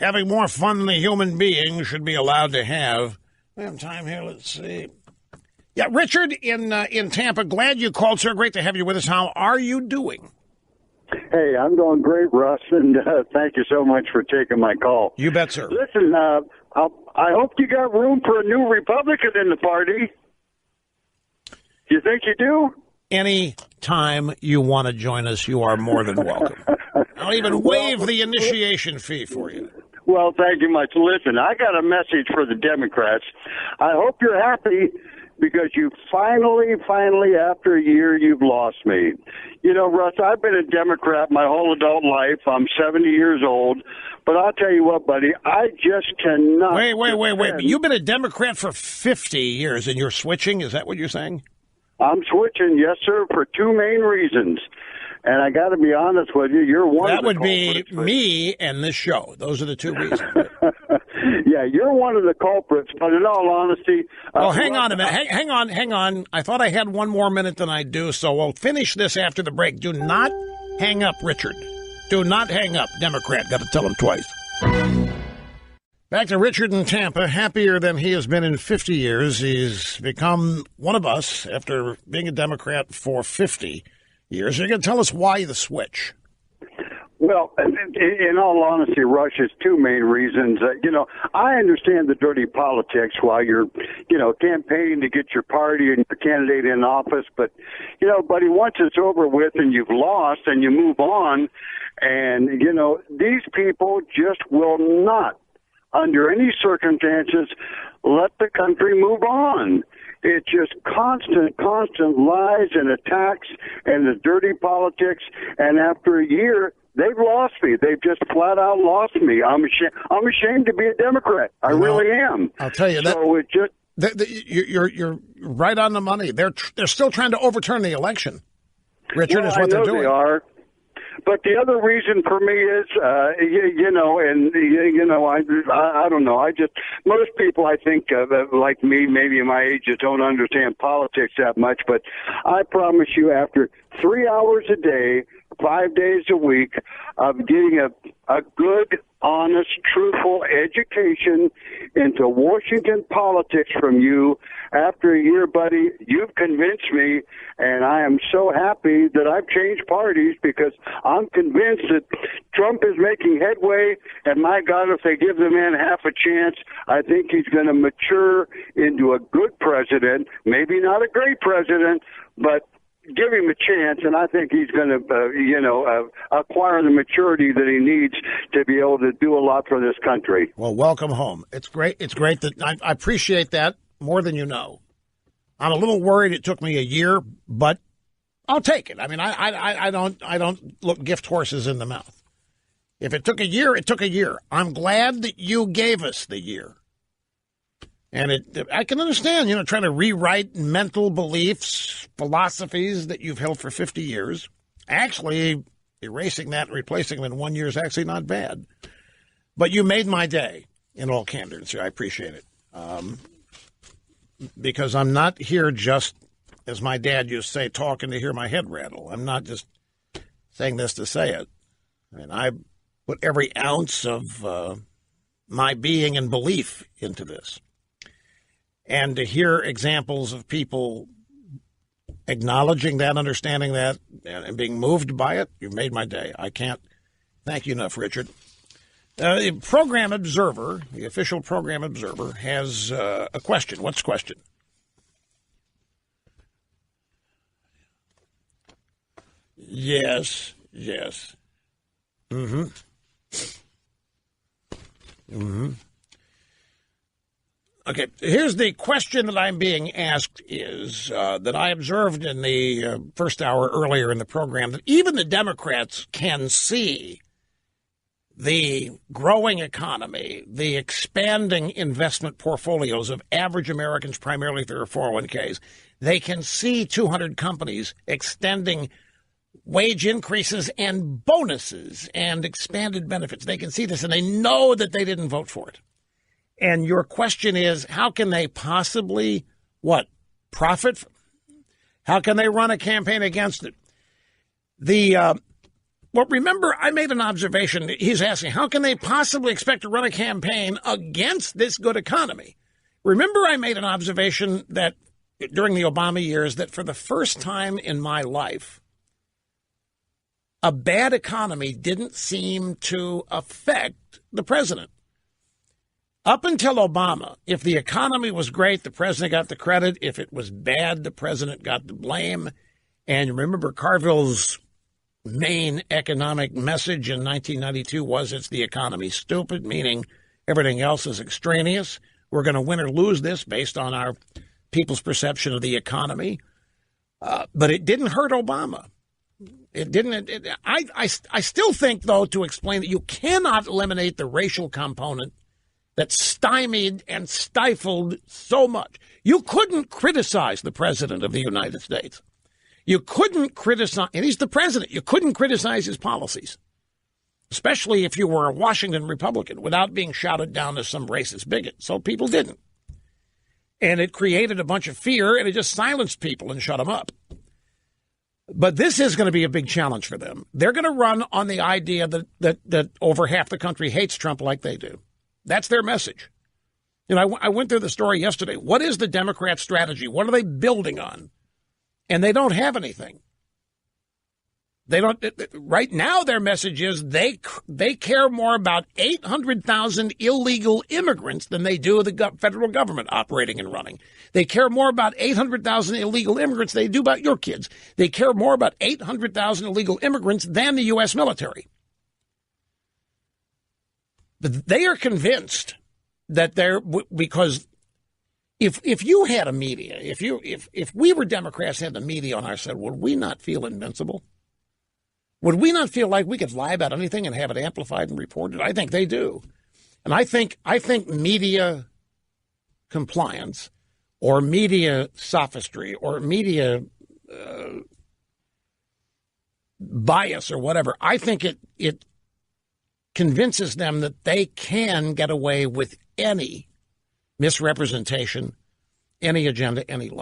having more fun than a human being should be allowed to have. We have time here. Let's see. Yeah, Richard in Tampa. Glad you called, sir. Great to have you with us. How are you doing? Hey, I'm doing great, Russ, and thank you so much for taking my call. You bet, sir. Listen, I hope you got room for a new Republican in the party. You think you do? Any time you want to join us, you are more than welcome. I'll even waive the initiation fee for you. Well, thank you much. Listen, I got a message for the Democrats. I hope you're happy because you finally, after a year, you've lost me. You know, Russ, I've been a Democrat my whole adult life. I'm 70 years old. But I'll tell you what, buddy, I just cannot. Wait. You've been a Democrat for 50 years, and you're switching? Is that what you're saying? I'm switching, yes, sir, for two main reasons. And I got to be honest with you, you're one of the culprits. That would be me and this show. Those are the two reasons. Yeah, you're one of the culprits, but in all honesty... Oh, hang on a minute. Hang on. I thought I had one more minute than I do, so we'll finish this after the break. Do not hang up, Richard. Do not hang up, Democrat. Got to tell him twice. Back to Richard in Tampa. Happier than he has been in 50 years. He's become one of us after being a Democrat for 50 years. You're going to tell us why the switch. Well, in all honesty, Rush, is two main reasons. I understand the dirty politics while you're, campaigning to get your party and your candidate in office. But, buddy, once it's over with and you've lost and you move on, and, these people just will not, under any circumstances, let the country move on. It's just constant lies and attacks and the dirty politics. And after a year, they've lost me. They've just flat out lost me. I'm ashamed to be a Democrat. I really am. I'll tell you that. So it just you're right on the money. They're still trying to overturn the election. Richard, is what they're doing. They are. But the other reason for me is, I don't know. Most people, I think, like me, maybe my age, just don't understand politics that much. But I promise you, after 3 hours a day, 5 days a week of getting a good, honest, truthful education into Washington politics from you, after a year, buddy, you've convinced me, and I am so happy that I've changed parties because I'm convinced that Trump is making headway, and my God, if they give the man half a chance, I think he's going to mature into a good president, maybe not a great president, but give him a chance, and I think he's going to, acquire the maturity that he needs to be able to do a lot for this country. Well, welcome home. It's great. It's great that I appreciate that more than you know. I'm a little worried it took me a year, but I'll take it. I mean, I don't look gift horses in the mouth. If it took a year, it took a year. I'm glad that you gave us the year. And I can understand, trying to rewrite mental beliefs, philosophies that you've held for 50 years. Actually, erasing that and replacing them in 1 year is actually not bad. But you made my day, in all candor, so I appreciate it. Because I'm not here just, as my dad used to say, talking to hear my head rattle. I'm not just saying this to say it. I mean, I put every ounce of my being and belief into this. And to hear examples of people acknowledging that, understanding that, and being moved by it, you've made my day. I can't thank you enough, Richard. The Program Observer, the official Program Observer, has a question. What's the question? Yes. Mm-hmm. Okay, here's the question that I'm being asked is that I observed in the first hour earlier in the program that even the Democrats can see the growing economy, the expanding investment portfolios of average Americans, primarily through their 401ks. They can see 200 companies extending wage increases and bonuses and expanded benefits. They can see this, and they know that they didn't vote for it. And your question is, how can they possibly, profit? How can they run a campaign against it? The Well, remember, I made an observation. He's asking, how can they possibly expect to run a campaign against this good economy? Remember, I made an observation that during the Obama years that for the first time in my life, a bad economy didn't seem to affect the president. Up until Obama, if the economy was great, the president got the credit. If it was bad, the president got the blame. And remember, Carville's main economic message in 1992 was it's the economy stupid, meaning everything else is extraneous. We're going to win or lose this based on our people's perception of the economy. But it didn't hurt Obama. It didn't. I still think, though, to explain that you cannot eliminate the racial component that stymied and stifled so much. You couldn't criticize the president of the United States. You couldn't criticize, and he's the president. You couldn't criticize his policies, especially if you were a Washington Republican, without being shouted down as some racist bigot. So people didn't. And it created a bunch of fear, and it just silenced people and shut them up. But this is going to be a big challenge for them. They're going to run on the idea that over half the country hates Trump like they do. That's their message. You know, I went through the story yesterday. What is the Democrat strategy? What are they building on? And they don't have anything. They don't. Right now, their message is they care more about 800,000 illegal immigrants than they do the federal government operating and running. They care more about 800,000 illegal immigrants than they do about your kids. They care more about 800,000 illegal immigrants than the U.S. military. But they are convinced that because if you had a media, if we were Democrats and had the media on our side, would we not feel invincible? Would we not feel like we could lie about anything and have it amplified and reported? I think they do. And I think media compliance or media sophistry or media bias or whatever, I think it convinces them that they can get away with any misrepresentation, any agenda, any lie.